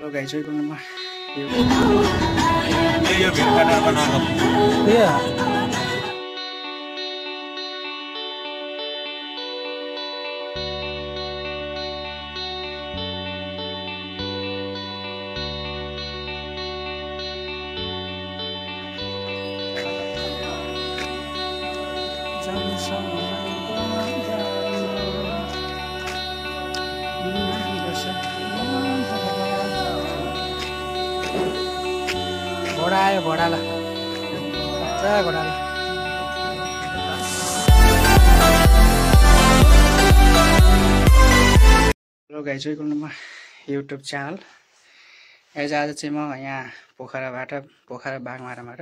Hello guys, welcome to my घोडा आयो घोडाला घोडाला hello guys welcome to my YouTube channel. आज चाहिँ म यहाँ पोखरा बागमाराबाट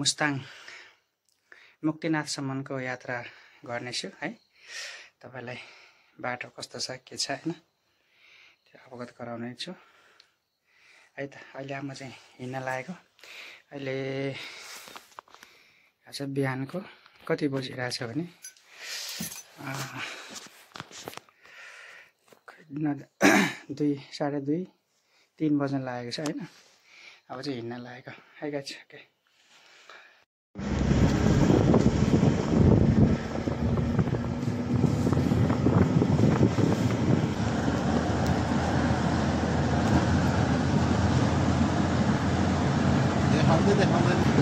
मुस्ताङ मुक्तिनाथसम्मको यात्रा गर्नेछु है। तपाईलाई बाटो कस्तो छ के छ हैन त्यो अवगत गराउने छु है त। अहिले म चाहिँ हिँड्न लागेको। अहिले आज बिहानको कति बजिरहेछ भने 2, साढे 2, 3 बज्न लागेको छ हैन। अब चाहिँ हिँड्न लागेको है गाइस। ओके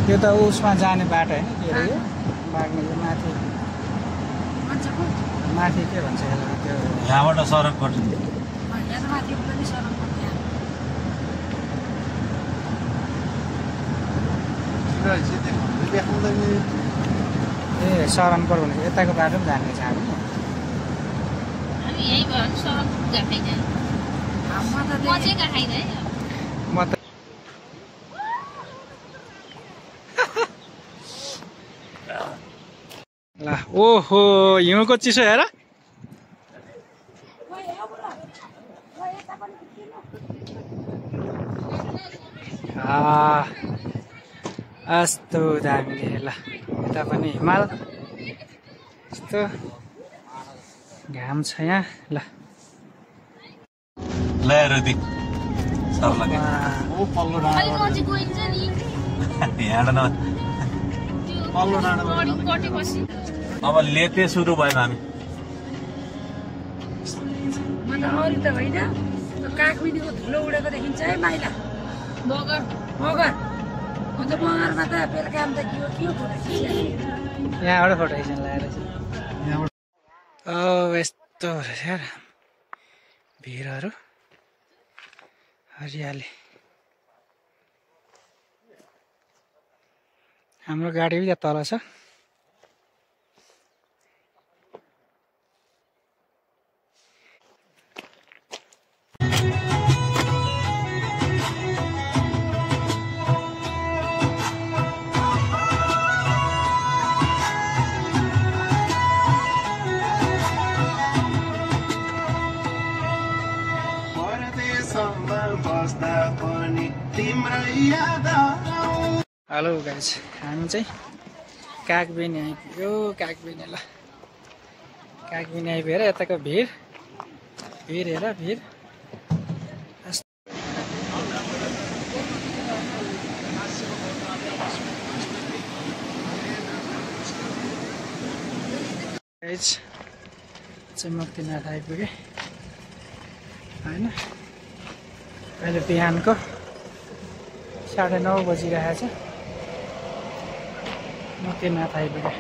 त्यो त उसमा जाने बाटो हैन के रे यो बाग्ने माथि माथि के भन्छ यसलाई त्यो यहाँबाट सडक पर्छ यहाँ माथि पनि सडक पर्छ ए शरणकोट भनेको यताको बाटो पनि जाने छ हामी यही भयो सडक गएकै म चाहिँ गएकै म त ल ओहो हिउँको चिसो हेर यस्तो दामी ल यता पनि हिमाल यस्तो घाम छ यहाँ ल अब लेते सुरु भयो हामी त होइन कागमिनीको धुलो उडेको देखिन्छ है माइला मगर मगर अन्त मगरमा त बेलुका काम त के हो फोटो यहाँबाट फोटो खिच्न लगाएर यस्तो रहेछ यार भिरहरू हरियाली। हाम्रो गाडी पनि त्यहाँ तल छ। हेलो गाइस, हामी चाहिँ कागबिनी आइपुग्यो। कागबिनी ल कागबिनी आइपुगेर यताको भिड हेर भिड गाइस चाहिँ मुक्तिनाथ आइपुगे हैन। अहिले बिहानको 9:30 बजिरहेछ। मुक्तिनाथ आइपुगे।